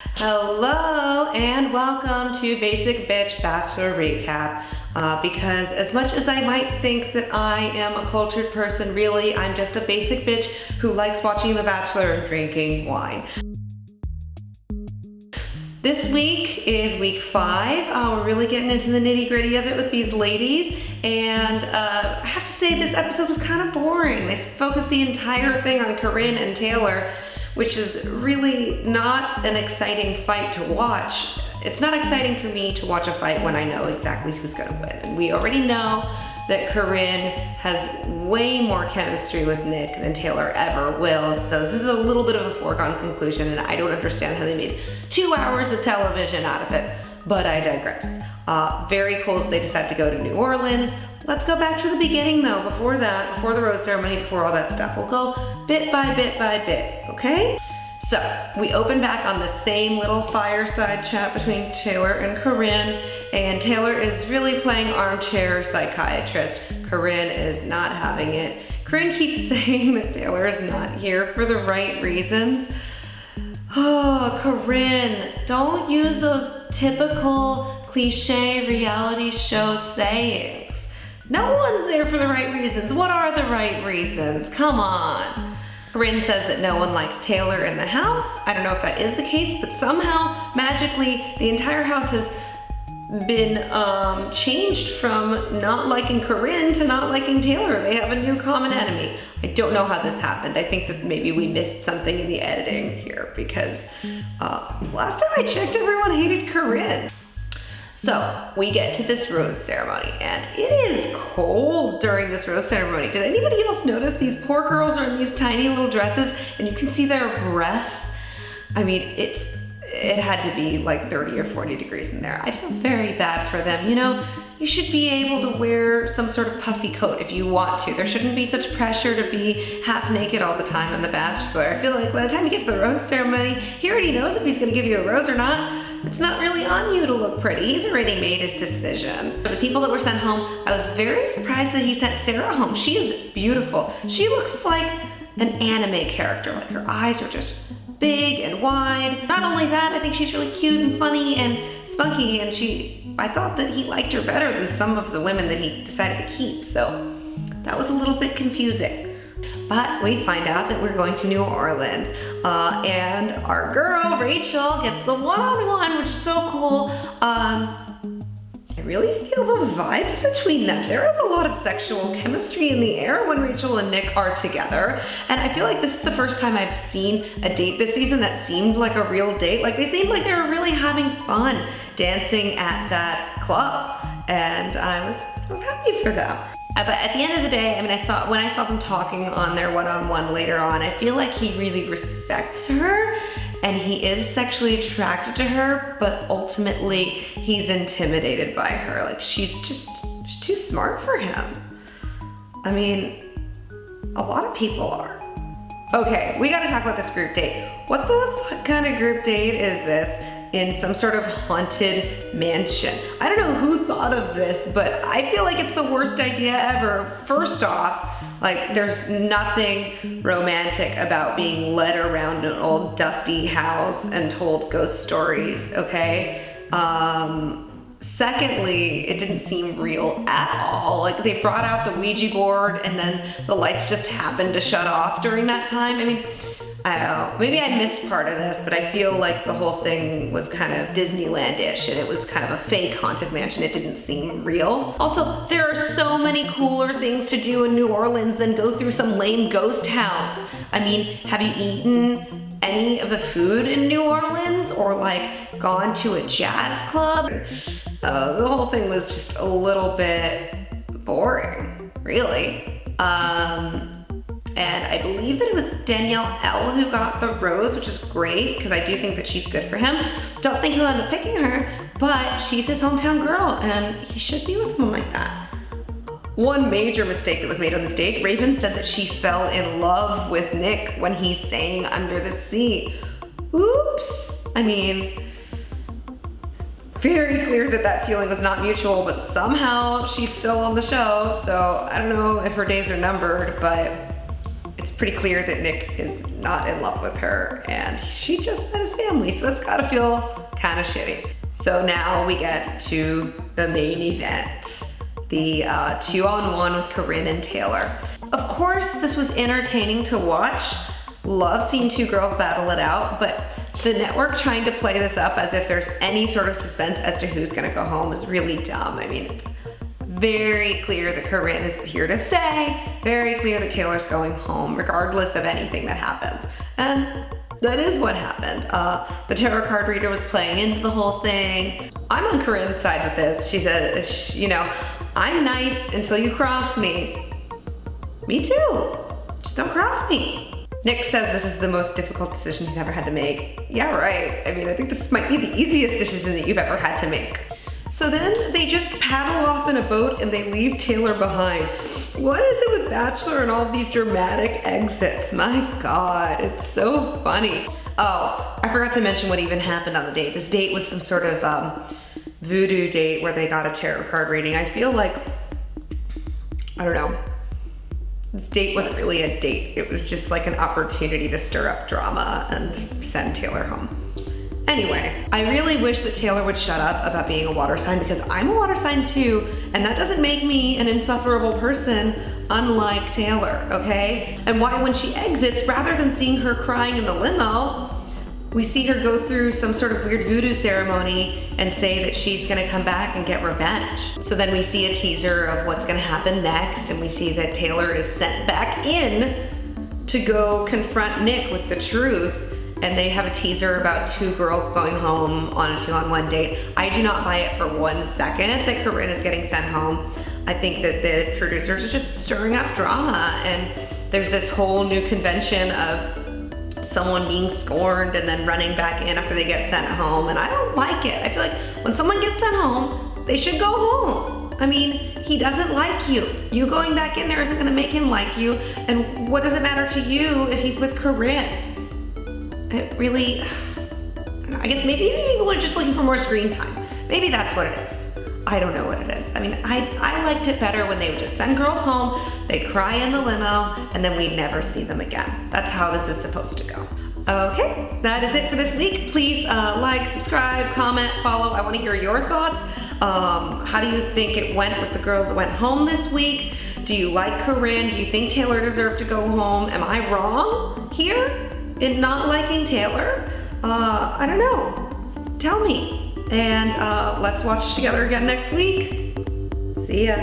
Hello and welcome to Basic Bitch Bachelor Recap. Because as much as I might think that I am a cultured person, really I'm just a basic bitch who likes watching The Bachelor and drinking wine. This week is week 5. We're really getting into the nitty-gritty of it with these ladies, and I have to say this episode was kind of boring. They focused the entire thing on Corinne and Taylor, which is really not an exciting fight to watch. It's not exciting for me to watch a fight when I know exactly who's gonna win. And we already know that Corinne has way more chemistry with Nick than Taylor ever will, so this is a little bit of a foregone conclusion, and I don't understand how they made 2 hours of television out of it, but I digress. Very cool that they decided to go to New Orleans. Let's go back to the beginning though, before that, before the rose ceremony, before all that stuff. We'll go bit by bit by bit, okay? So, we open back on the same little fireside chat between Taylor and Corinne, and Taylor is really playing armchair psychiatrist. Corinne is not having it. Corinne keeps saying that Taylor is not here for the right reasons. Oh, Corinne, don't use those typical cliche reality show sayings. No one's there for the right reasons. What are the right reasons? Come on. Corinne says that no one likes Taylor in the house. I don't know if that is the case, but somehow, magically, the entire house has been changed from not liking Corinne to not liking Taylor. They have a new common enemy. I don't know how this happened. I think that maybe we missed something in the editing here because last time I checked, everyone hated Corinne. So we get to this rose ceremony, and it is cold during this rose ceremony. Did anybody else notice these poor girls are in these tiny little dresses and you can see their breath? I mean, it had to be like 30 or 40 degrees in there. I feel very bad for them. You know, you should be able to wear some sort of puffy coat if you want to. There shouldn't be such pressure to be half naked all the time on The Bachelor. I feel like by the time you get to the rose ceremony, he already knows if he's gonna give you a rose or not. It's not really on you to look pretty. He's already made his decision. For the people that were sent home, I was very surprised that he sent Sarah home. She is beautiful. She looks like an anime character. Like her eyes are just big and wide. Not only that, I think she's really cute and funny and spunky, and I thought that he liked her better than some of the women that he decided to keep, so that was a little bit confusing. But we find out that we're going to New Orleans, and our girl, Rachel, gets the one-on-one, which is so cool. I really feel the vibes between them. There is a lot of sexual chemistry in the air when Rachel and Nick are together, and I feel like this is the first time I've seen a date this season that seemed like a real date. Like, they seemed like they were really having fun dancing at that club, and I was happy for them. But at the end of the day, I mean, when I saw them talking on their one-on-one later on, I feel like he really respects her and he is sexually attracted to her, but ultimately he's intimidated by her. Like, she's too smart for him. I mean, a lot of people are. Okay, we gotta talk about this group date. What the fuck kind of group date is this in some sort of haunted mansion? I don't know who thought of this, but I feel like it's the worst idea ever. First off, like, there's nothing romantic about being led around an old dusty house and told ghost stories, okay? Secondly, it didn't seem real at all. Like, they brought out the Ouija board and then the lights just happened to shut off during that time. I mean, I don't know, maybe I missed part of this, but I feel like the whole thing was kind of Disneyland-ish and it was kind of a fake haunted mansion. It didn't seem real. Also, there are so many cooler things to do in New Orleans than go through some lame ghost house. I mean, have you eaten any of the food in New Orleans or like gone to a jazz club? The whole thing was just a little bit boring, really. And I believe that it was Danielle L who got the rose, which is great because I do think that she's good for him. Don't think he'll end up picking her, but she's his hometown girl and he should be with someone like that. One major mistake that was made on this date, Raven said that she fell in love with Nick when he sang Under the Sea. Oops. I mean, it's very clear that that feeling was not mutual, but somehow she's still on the show, so I don't know if her days are numbered, but it's pretty clear that Nick is not in love with her and she just met his family, so that's gotta feel kind of shitty. So now we get to the main event, the 2-on-1 with Corinne and Taylor. Of course, this was entertaining to watch. Love seeing two girls battle it out, but the network trying to play this up as if there's any sort of suspense as to who's gonna go home is really dumb. I mean, it's very clear that Corinne is here to stay, very clear that Taylor's going home, regardless of anything that happens. And that is what happened. The tarot card reader was playing into the whole thing. I'm on Corinne's side with this. She said, you know, I'm nice until you cross me. Me too, just don't cross me. Nick says this is the most difficult decision he's ever had to make. Yeah, right. I mean, I think this might be the easiest decision that you've ever had to make. So then they just paddle off in a boat and they leave Taylor behind. What is it with Bachelor and all of these dramatic exits? My God, it's so funny. Oh, I forgot to mention what even happened on the date. This date was some sort of voodoo date where they got a tarot card reading. I feel like, I don't know, this date wasn't really a date. It was just like an opportunity to stir up drama and send Taylor home. Anyway, I really wish that Taylor would shut up about being a water sign because I'm a water sign too, and that doesn't make me an insufferable person unlike Taylor, okay? And why when she exits, rather than seeing her crying in the limo, we see her go through some sort of weird voodoo ceremony and say that she's gonna come back and get revenge. So then we see a teaser of what's gonna happen next, and we see that Taylor is sent back in to go confront Nick with the truth, and they have a teaser about two girls going home on a 2-on-1 date. I do not buy it for 1 second that Corinne is getting sent home. I think that the producers are just stirring up drama, and there's this whole new convention of someone being scorned and then running back in after they get sent home, and I don't like it. I feel like when someone gets sent home, they should go home. I mean, he doesn't like you. You going back in there isn't gonna make him like you, and what does it matter to you if he's with Corinne? It really, I guess maybe people are just looking for more screen time. Maybe that's what it is. I don't know what it is. I mean, I liked it better when they would just send girls home, they'd cry in the limo, and then we'd never see them again. That's how this is supposed to go. Okay, that is it for this week. Please like, subscribe, comment, follow. I wanna hear your thoughts. How do you think it went with the girls that went home this week? Do you like Corinne? Do you think Taylor deserved to go home? Am I wrong here in not liking Taylor? I don't know. Tell me. And let's watch together again next week. See ya.